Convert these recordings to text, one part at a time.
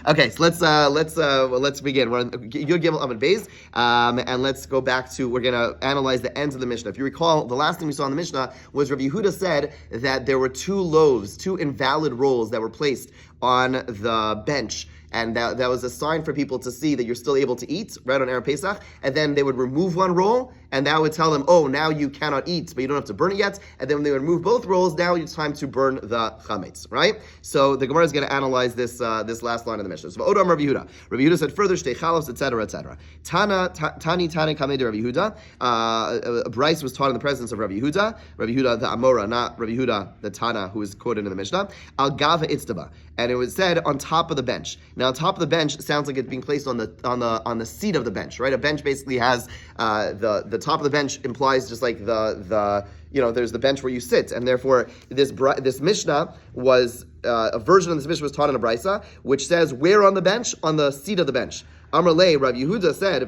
Okay, so let's begin. We're on Yud Gimel Amud Beis, and let's go back to, we're going to analyze the ends of the Mishnah. If you recall, the last thing we saw in the Mishnah was Rabbi Yehuda said that there were two loaves, two invalid rolls that were placed on the bench, and that was a sign for people to see that you're still able to eat, right, on Erev Pesach, and then they would remove one roll, and that would tell them, oh, now you cannot eat, but you don't have to burn it yet, and then when they would remove both rolls, now it's time to burn the chametz, right? So the Gemara is going to analyze this last line of the Mishnah. So, Odam Rabbi Yehuda. Rabbi Yehuda said further, shtei chalos, etc., etc. Tani kamei de Rabbi Yehuda. Bryce was taught in the presence of Rabbi Yehuda. Rabbi Yehuda the Amora, not Rabbi Yehuda the Tana, who is quoted in the Mishnah. Al gava itztaba, and it was said on top of the bench. Now, on top of the bench sounds like it's being placed on the seat of the bench, right? A bench basically has the top of the bench implies just like the there's the bench where you sit, and therefore this Mishnah was a version of this Mishnah was taught in a brisa, which says where on the bench? On the seat of the bench. Amar lei, Rabbi Yehuda said,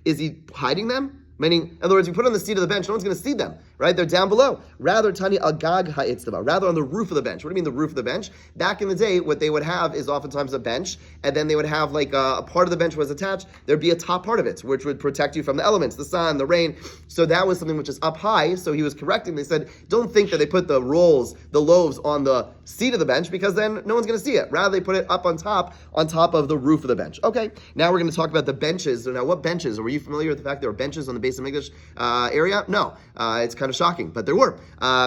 is he hiding them? Meaning, in other words, you put on the seat of the bench, no one's going to see them, right? They're down below. Rather, Tani agag ha'itztava, rather on the roof of the bench. What do you mean the roof of the bench? Back in the day, what they would have is oftentimes a bench, and then they would have like a part of the bench was attached. There'd be a top part of it, which would protect you from the elements, the sun, the rain. So that was something which is up high. So he was correcting. They said, don't think that they put the rolls, the loaves on the seat of the bench, because then no one's going to see it. Rather, they put it up on top of the roof of the bench. Okay, now we're going to talk about the benches. So now, what benches? Were you familiar with the fact there were benches on the base of English area? No, it's kind of shocking, but there were.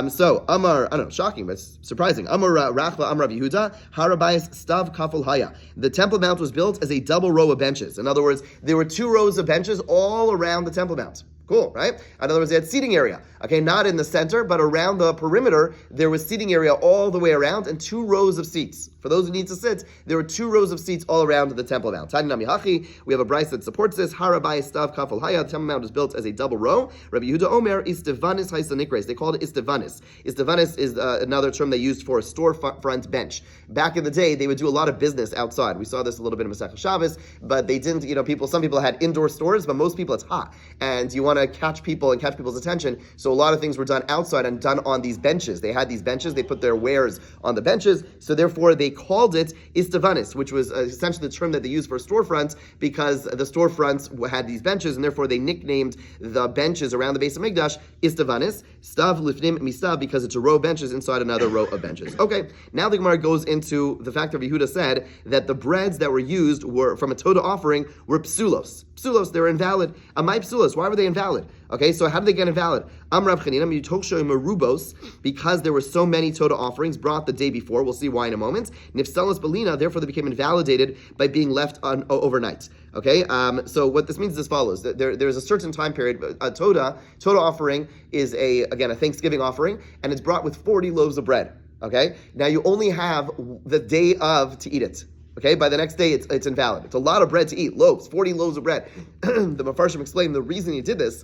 So Amar, I don't know, shocking, but it's surprising. Amar Rachva Amar Yehuda Harabayis Stav Kaful Haya. The Temple Mount was built as a double row of benches. In other words, there were two rows of benches all around the Temple Mount. Cool, right? In other words, they had seating area. Okay, not in the center, but around the perimeter, there was seating area all the way around and two rows of seats. For those who need to sit, there were two rows of seats all around the Temple Mount. Tani Nami Hachi, we have a brayso that supports this. Harabai Stav Kafal Haya. The Temple Mount is built as a double row. Rabbi Yehuda Omer Istevanis Haisanikres. They called it Istevanis. Istevanis is another term they used for a storefront bench. Back in the day, they would do a lot of business outside. We saw this a little bit in Masechah Shabbos, but they didn't. Some people had indoor stores, but most people it's hot, and you want to catch people and catch people's attention. So a lot of things were done outside and done on these benches. They had these benches. They put their wares on the benches. So therefore, they called it Istevanis, which was essentially the term that they used for storefronts, because the storefronts had these benches, and therefore they nicknamed the benches around the base of Mikdash Istevanis, Stav Lifnim Mistav, because it's a row of benches inside another row of benches. Okay, now the Gemara goes into the fact that Yehuda said that the breads that were used were from a Toda offering were psulos. Psulos, they were invalid. Amai psulos, why were they invalid? Okay, so how did they get invalid? Amrav Chanina, Mitoksho Merubos, because there were so many Toda offerings brought the day before. We'll see why in a moment. Nifsalos Belina, therefore they became invalidated by being left overnight. Okay, so what this means is as follows. There's a certain time period. A Toda offering is a Thanksgiving offering, and it's brought with 40 loaves of bread. Okay, now you only have the day of to eat it. Okay, by the next day, it's invalid. It's a lot of bread to eat, loaves, 40 loaves of bread. The Mefarshim explained the reason he did this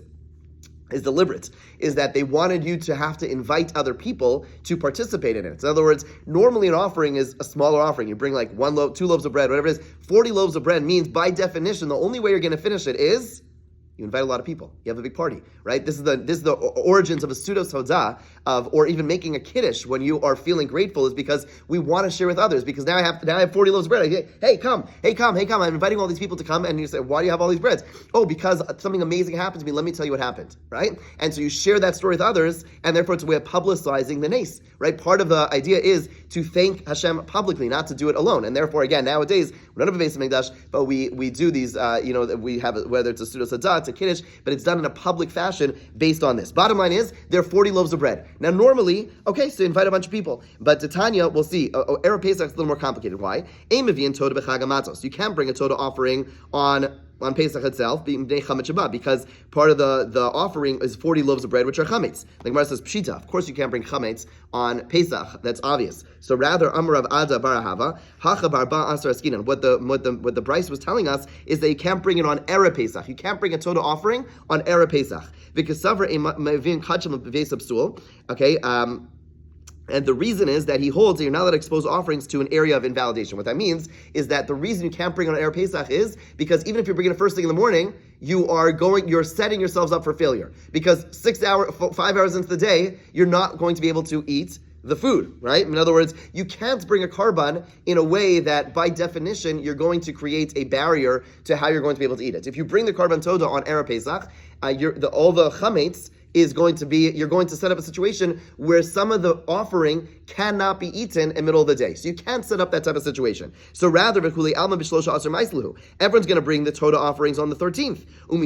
is deliberate, is that they wanted you to have to invite other people to participate in it. So in other words, normally an offering is a smaller offering. You bring like 1 loaf, 2 loaves of bread, whatever it is. 40 loaves of bread means, by definition, the only way you're going to finish it is you invite a lot of people. You have a big party, right? This is the origins of a pseudo soda or even making a kiddush when you are feeling grateful, is because we want to share with others. Because now I have 40 loaves of bread. I say, hey, come. I'm inviting all these people to come, and you say, why do you have all these breads? Oh, because something amazing happened to me. Let me tell you what happened, right? And so you share that story with others, and therefore it's a way of publicizing the nace, right? Part of the idea is to thank Hashem publicly, not to do it alone. And therefore, again, nowadays we don't have a base of Mikdash, but we do these. We have whether it's a pseudo soda, a kiddush, but it's done in a public fashion based on this. Bottom line is, there are 40 loaves of bread. Now, normally, okay, so invite a bunch of people. But Titania, we'll see, Erev Pesach is a little more complicated. Why? You can't bring a Toda offering on Pesach itself, because part of the offering is 40 loaves of bread, which are chametz. Like Gemara says, pshita. Of course, you can't bring chametz on Pesach. That's obvious. So rather, Amarav Ada Barahava Hacha Barba Asar Askinan. What the Bryce was telling us is that you can't bring it on Erev Pesach. You can't bring a Toda offering on Erev Pesach because Savra Mevin Kachim Bevesab Sul. Okay. And the reason is that he holds that you're not allowed to expose offerings to an area of invalidation. What that means is that the reason you can't bring on Erev Pesach is because even if you're bringing it first thing in the morning, you're setting yourselves up for failure. Because 5 hours into the day, you're not going to be able to eat the food, right? In other words, you can't bring a korban in a way that, by definition, you're going to create a barrier to how you're going to be able to eat it. If you bring the korban toda on Erev Pesach, all the chametz is going to be, you're going to set up a situation where some of the offering cannot be eaten in the middle of the day. So you can't set up that type of situation. So rather, everyone's going to bring the Toda offerings on the 13th. Now,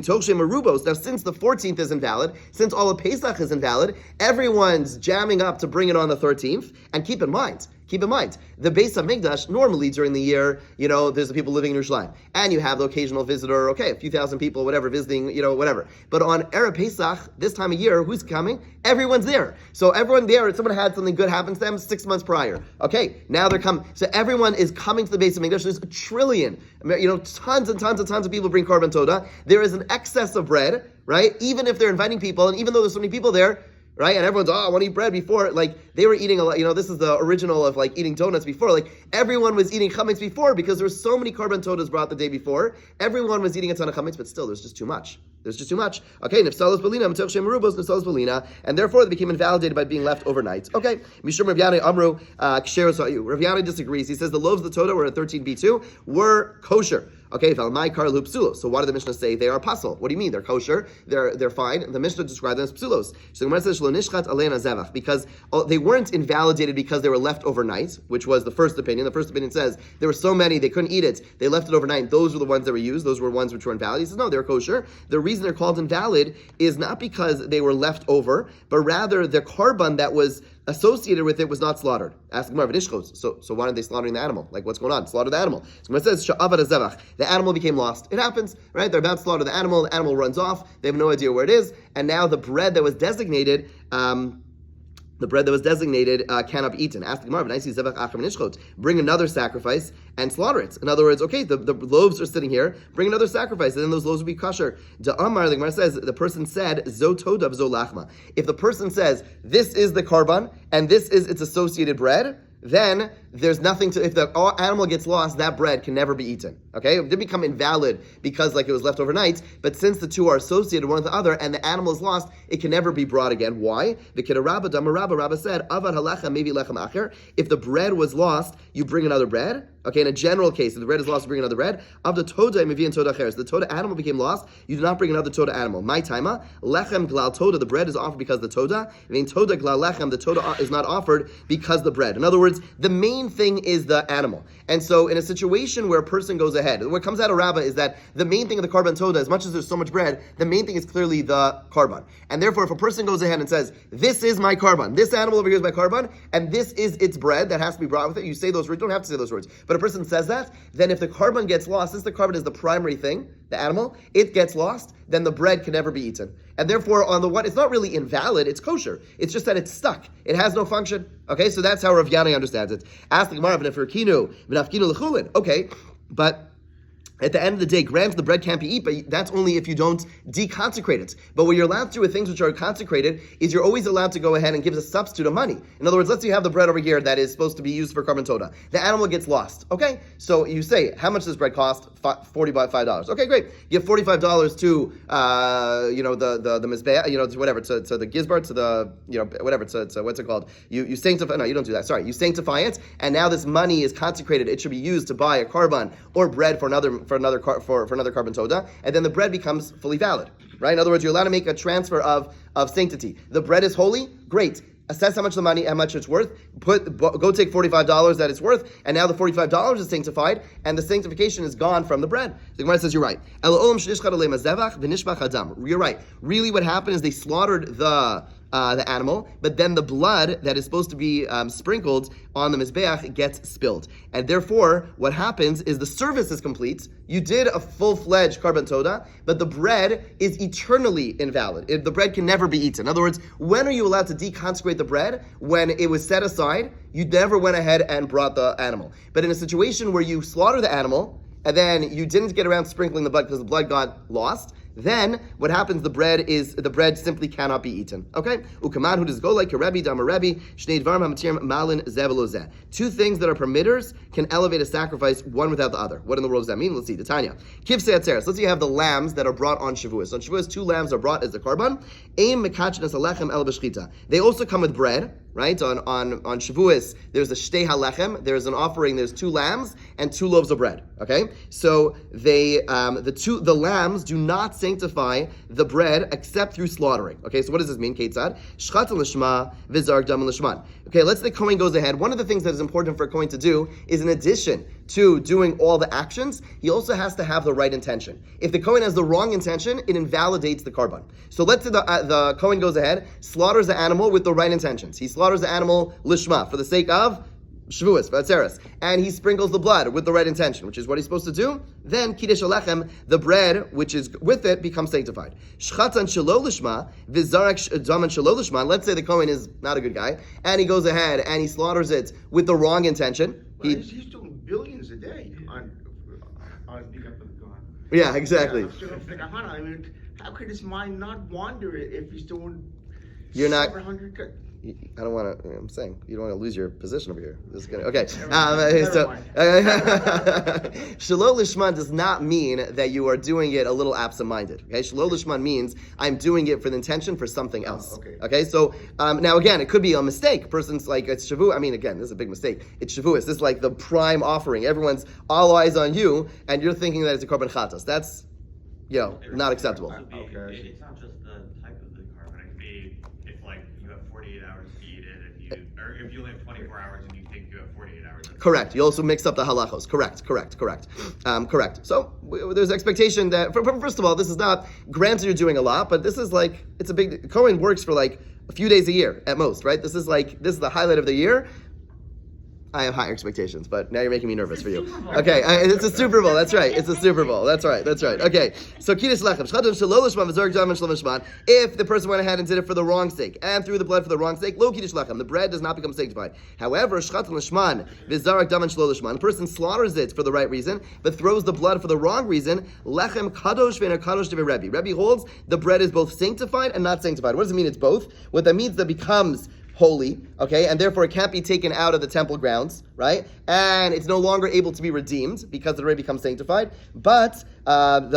since the 14th is invalid, since all of Pesach is invalid, everyone's jamming up to bring it on the 13th. And keep in mind, the Beis HaMikdash, normally during the year, there's the people living in Yerushalayim. And you have the occasional visitor, a few thousand people, whatever, visiting, whatever. But on Erev Pesach, this time of year, who's coming? Everyone's there. So everyone there, someone had something good happen to them 6 months prior. Okay, now they're coming. So everyone is coming to the Beis HaMikdash. There's a trillion, tons and tons and tons of people bring Korban Toda. There is an excess of bread, right? Even if they're inviting people, and even though there's so many people there, right? And everyone's, I want to eat bread before. They were eating a lot, this is the original of eating donuts before. Everyone was eating chametz before because there were so many korban todas brought the day before. Everyone was eating a ton of chametz, but still, there's just too much. Okay, nifsalos belina, mitoch shem merubos, nifsalos belina, and therefore they became invalidated by being left overnight. Okay, Mishum Rav Yana Amru, Ksheros Ha'yu. Rav Yana disagrees. He says the loaves of the Toda were at 13b2 were kosher. Okay, so why did the Mishnah say they are pasul? What do you mean? They're kosher, they're fine. The Mishnah described them as psulos. So the Gemara says, Shlo nishchat alein hazevach, because they weren't invalidated because they were left overnight, which was the first opinion. The first opinion says there were so many, they couldn't eat it. They left it overnight. Those were the ones that were used. Those were ones which were invalid. He says, no, they're kosher. The reason they're called invalid is not because they were left over, but rather the korban that was associated with it was not slaughtered. Ask Gemara, so why aren't they slaughtering the animal? What's going on? Slaughter the animal. So it says, the animal became lost. It happens, right? They're about to slaughter the animal runs off, they have no idea where it is, and now the bread that was designated, cannot be eaten. Ask the Gemara, bring another sacrifice and slaughter it. In other words, okay, the loaves are sitting here, bring another sacrifice, and then those loaves will be kosher. The Gemara says, the person said, zo todav zo lachma. If the person says, this is the korban, and this is its associated bread, then there's nothing to, if the animal gets lost, that bread can never be eaten. Okay? It did become invalid because it was left overnight, but since the two are associated one with the other and the animal is lost, it can never be brought again. Why? The Rabba said, Avad halacha maybe lechem acher. If the bread was lost, you bring another bread. Okay, in a general case, if the bread is lost, you bring another bread. Of the toda, mevian toda cheres. The toda animal became lost, you do not bring another toda animal. My taima, lechem glal toda, the bread is offered because the toda. Mean toda glal lechem, the toda is not offered because the bread. In other words, the main thing is the animal. And so in a situation where a person goes ahead, what comes out of Rabbah is that the main thing of the korban toda, as much as there's so much bread, the main thing is clearly the korban. And therefore, if a person goes ahead and says, this is my korban, this animal over here is my korban, and this is its bread that has to be brought with it, you say those words, you don't have to say those words, but a person says that, then if the korban gets lost, since the korban is the primary thing, the animal, it gets lost, then the bread can never be eaten. And therefore, on the one, it's not really invalid, it's kosher. It's just that it's stuck. It has no function. Okay, so that's how Rav Yana understands it. Ask the Gemara, okay, but at the end of the day, granted the bread can't be eaten, but that's only if you don't deconsecrate it. But what you're allowed to do with things which are consecrated is you're always allowed to go ahead and give a substitute of money. In other words, let's say you have the bread over here that is supposed to be used for korban toda. The animal gets lost. Okay, so you say, how much does bread cost? $45. Okay, great. You give $45 to the mizbeah, to whatever, to the gizbar, to the whatever, to what's it called? You sanctify. No, you don't do that. Sorry, you sanctify it, and now this money is consecrated. It should be used to buy a korban or bread for another korban toda, and then the bread becomes fully valid, right? In other words, you're allowed to make a transfer of sanctity. The bread is holy, great. Assess how much the money, how much it's worth. Go take $45 that it's worth, and now the $45 is sanctified, and the sanctification is gone from the bread. The Gemara says you're right. You're right. Really, what happened is they slaughtered the animal, but then the blood that is supposed to be sprinkled on the mizbeach gets spilled. And therefore, what happens is the service is complete. You did a full-fledged korban toda, but the bread is eternally invalid. The bread can never be eaten. In other words, when are you allowed to deconsecrate the bread? When it was set aside, you never went ahead and brought the animal. But in a situation where you slaughter the animal, and then you didn't get around to sprinkling the blood because the blood got lost, then what happens? The bread simply cannot be eaten. Okay? Ukaman hu does go like Rebbe Damar Rebbe Shnei Dvarim HaMatirim Malin Zeh V'lo Zeh. Two things that are permitters can elevate a sacrifice one without the other. What in the world does that mean? Let's see. The Tanya. Kivsei Atzeres. Let's say you have the lambs that are brought on Shavuos. So on Shavuos, 2 lambs are brought as the korban. Aim mekachnas alechem el b'shchita. They also come with bread. right? On Shavuos, there's a shtei halechem, there's an offering, there's 2 lambs and 2 loaves of bread. Okay? So the lambs do not sanctify the bread except through slaughtering. Okay, so what does this mean? Ketzad? Shchatan l'shma v'zarek dam l'shman. Okay, let's say the Kohen goes ahead. One of the things that is important for a Kohen to do is, in addition to doing all the actions, he also has to have the right intention. If the Kohen has the wrong intention, it invalidates the korban. So let's say the Kohen goes ahead, slaughters the animal with the right intentions. He slaughters the animal lishma, for the sake of Shavuos, Vatzeres, and he sprinkles the blood with the right intention, which is what he's supposed to do. Then Kiddush Alechem, the bread which is with it, becomes sanctified. Shchatan shelo lishma, v'zarak daman shelo lishma. Let's say the Kohen is not a good guy, and he goes ahead and he slaughters it with the wrong intention. He's doing billions a day on behalf of God. Yeah, exactly. I mean, how could his mind not wander if he's doing? You're not. 700? I don't want to. I'm saying you don't want to lose your position over here. This is gonna. Okay. Shelo lishman does not mean that you are doing it a little absent-minded. Okay. Shelo lishman means I'm doing it for the intention for something else. Okay. So now again, it could be a mistake. Person's like, it's Shavuot. I mean, again, this is a big mistake. It's Shavuos. This is like the prime offering. Everyone's all eyes on you, and you're thinking that it's a korban chatas. That's, not acceptable. It's not just the type of the korban. It could be if like you have 48 hours to eat it, or if you only have 24 hours and you think you have 48 hours. Correct. You also mix up the halachos. Correct. Correct. So there's expectation that, first of all, this is not, granted you're doing a lot, but this is like, it's a big, Kohen works for like a few days a year at most, right? This is the highlight of the year. I have higher expectations, but now you're making me nervous for you. Okay, it's a Super Bowl. That's right. It's a Super Bowl. That's right. Okay, so Kiddush Lechem. If the person went ahead and did it for the wrong sake and threw the blood for the wrong sake, lo Kiddush Lechem. The bread does not become sanctified. However, Shchatan Lishman v'zarak daman shelo lishman. The person slaughters it for the right reason, but throws the blood for the wrong reason. Lechem kadosh v'einer kadosh devei Rebbe. Rebbe holds the bread is both sanctified and not sanctified. What does it mean? It's both. What that means, that becomes holy, okay, and therefore it can't be taken out of the temple grounds, right? And it's no longer able to be redeemed because it already becomes sanctified. But what's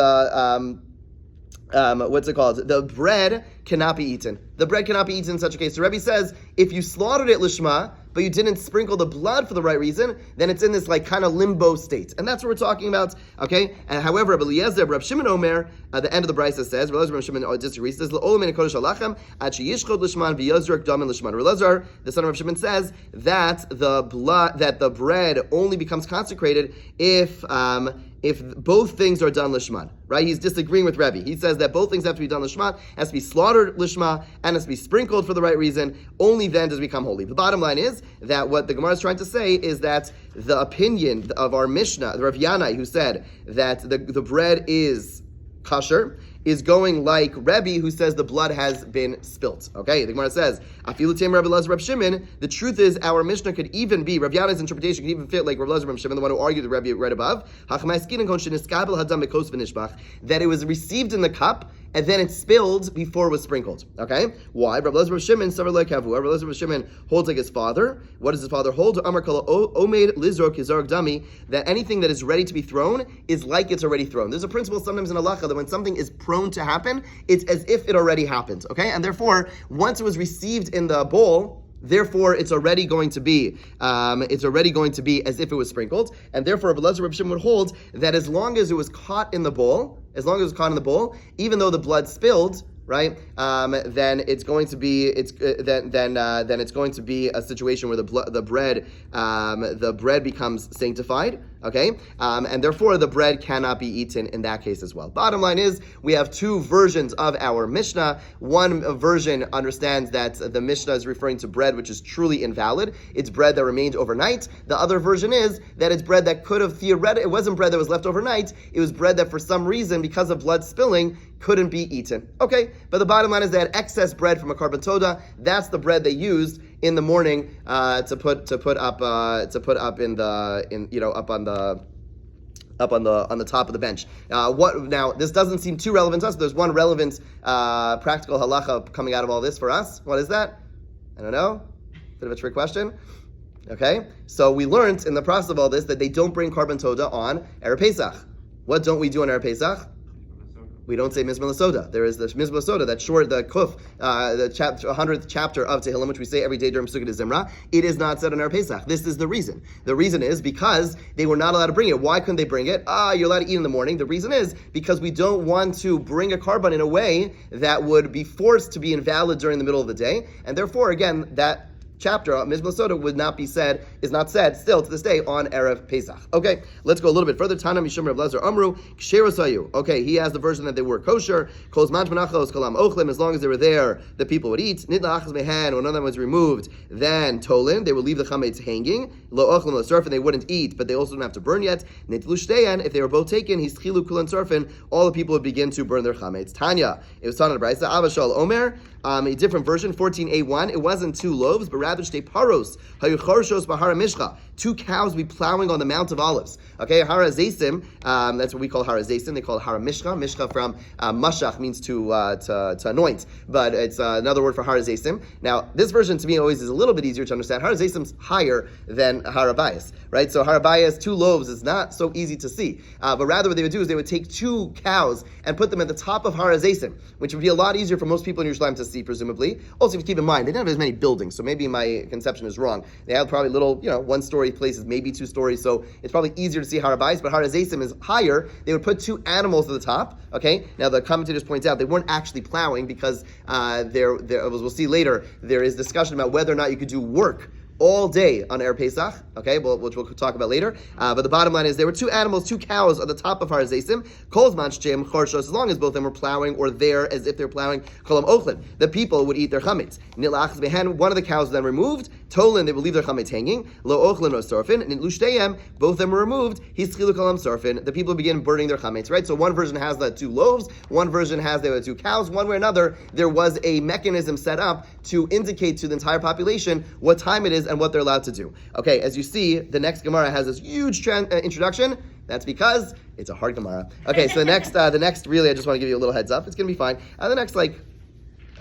it called? The bread cannot be eaten. The bread cannot be eaten in such a case. So Rebbe says, if you slaughtered it lishma, but you didn't sprinkle the blood for the right reason, then it's in this like kind of limbo state. And that's what we're talking about, okay? And however, Rabbi Eliezer, Rabbi Shimon Omer, at the end of the Brisa says, Rabbi Shimon disagrees, says, L'olam ein kodesh halachem, ad sheyishchod lishman v'yozrek damen lishman. Rabbi Eliezer, the son of Rabbi Shimon, says that the bread only becomes consecrated if both things are done lishman, right? He's disagreeing with Rebbe. He says that both things have to be done lishman, has to be slaughtered lishma, and has to be sprinkled for the right reason. Only then does it become holy. The bottom line is that what the Gemara is trying to say is that the opinion of our Mishnah, the Rav Yanai, who said that the bread is kosher, is going like Rebbe, who says the blood has been spilt. Okay, the Gemara says, Afilu Tim Rabbi Elazar Reb Shimon. The truth is, our Mishnah could even be, Rav Yanai's interpretation could even fit like Rabbi Elazar Reb Shimon, the one who argued the Rebbe right above, that it was received in the cup and then it spilled before it was sprinkled. Okay? Why? Rabbi Elazar Reb Shimon, Savar Lo Kavu. Rabbi Elazar Reb Shimon holds like his father. What does his father hold? Amar Kala Omeid Lizrok Yizarok Dami, that anything that is ready to be thrown is like it's already thrown. There's a principle sometimes in halacha that when something is prone to happen, it's as if it already happened. Okay? And therefore, once it was received in the bowl, therefore, it's already going to be as if it was sprinkled, and therefore, Rabbi Elazar Reb Shimon would hold that as long as it was caught in the bowl, even though the blood spilled, right? Then it's going to be then it's going to be a situation where the bread becomes sanctified. Okay, and therefore the bread cannot be eaten in that case as well. Bottom line is, we have two versions of our Mishnah. One version understands that the Mishnah is referring to bread which is truly invalid. It's bread that remained overnight. The other version is that it's bread that could have it wasn't bread that was left overnight. It was bread that for some reason, because of blood spilling, couldn't be eaten. Okay, but the bottom line is that excess bread from a korban toda, that's the bread they used in the morning to put up on the top of the bench. Now this doesn't seem too relevant to us. There's one relevant practical halacha coming out of all this for us. What is that? I don't know. Bit of a trick question. Okay, so we learned in the process of all this that they don't bring korban toda on Erev Pesach. What don't we do on Erev Pesach? We don't say Mizmah Lasoda. There is the Mizmah Lasoda, that short, the Kuf, the 100th chapter of Tehillim, which we say every day during Sukkot Zimra. It is not said on our Pesach. This is the reason. The reason is because they were not allowed to bring it. Why couldn't they bring it? You're allowed to eat in the morning. The reason is because we don't want to bring a carbon in a way that would be forced to be invalid during the middle of the day. And therefore, again, that chapter, Mizmah Soda, would not be said, is not said still to this day on Erev Pesach. Okay, let's go a little bit further. Tana Mishum Rav Lezer Amru, Ksherosayu. Okay, he has the version that they were kosher. Kol Zman Shmanachos Kolam Ochlim, as long as they were there, the people would eat. Nitla Achaz Mehan, when none of them was removed, then Tolin, they would leave the chametz hanging. Lo Ochlim Lo Surfin, they wouldn't eat, but they also don't have to burn yet. Nitlu Shteyan, if they were both taken, His Chilu Kulan Surfin, all the people would begin to burn their chametz. Tanya, it was Tana Brisa, Avashal Omer, a different version, 14a1. It wasn't 2 loaves, but rather shtei paros, hayucharshos bahara mishcha. 2 cows be plowing on the Mount of Olives. Okay, hara zesim, that's what we call hara zesim. They call it hara mishcha. Mishcha from mashach means to anoint, but it's another word for hara zesim. Now, this version to me always is a little bit easier to understand. Hara zesim's higher than hara bayis, right? So hara bayis, 2 loaves, is not so easy to see. But rather what they would do is they would take 2 cows and put them at the top of hara zesim, which would be a lot easier for most people in Yerushalayim to see, presumably. Also, if you keep in mind, they didn't have as many buildings, so maybe my conception is wrong. They have probably little, 1-story places, maybe 2 stories, so it's probably easier to see Har HaBayis, but Har HaZeisim is higher. They would put 2 animals at the top, okay? Now, the commentators point out they weren't actually plowing because as we'll see later, there is discussion about whether or not you could do work all day on Erev Pesach, okay, which we'll talk about later. But the bottom line is there were 2 animals, 2 cows on the top of Har Zeisim. Kol Zman Sh'Hem Chorshos, as long as both of them were plowing or there as if they're plowing. Kolam Ochlin, the people would eat their chametz. Nitla Achaz Behen, one of the cows then removed. Tolin, they would leave their chametz hanging. Lo Ochlin or Sorfin. And Nitlu Shteyem, both of them were removed. Hischilu Kolam Sorfin. The people begin burning their chametz. Right. So one version has the 2 loaves. One version has the 2 cows. One way or another, there was a mechanism set up to indicate to the entire population what time it is and what they're allowed to do. Okay, as you see, the next Gemara has this huge introduction. That's because it's a hard Gemara. Okay, so the next, really, I just want to give you a little heads up. It's going to be fine. The next,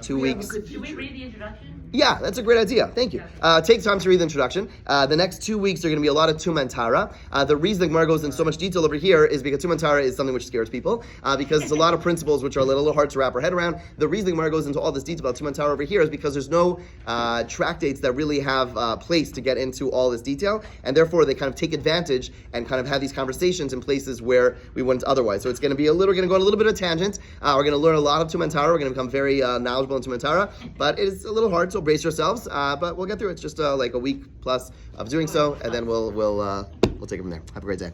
2 weeks. Should we read the introduction? Yeah, that's a great idea. Thank you. Take time to read the introduction. The next 2 weeks are going to be a lot of Tum and Tara. The reason the Gemara goes in so much detail over here is because Tum and Tara is something which scares people, because it's a lot of principles which are a little hard to wrap our head around. The reason the Gemara goes into all this detail about Tum and Tara over here is because there's no tractates that really have place to get into all this detail, and therefore they kind of take advantage and kind of have these conversations in places where we wouldn't otherwise. So it's going to be we're going to go on a little bit of a tangent. We're going to learn a lot of Tum and Tara. We're going to become very knowledgeable in Tum and Tara, but it is a little hard, so brace yourselves, but we'll get through it. It's just a week plus of doing so, and then we'll take it from there. Have a great day.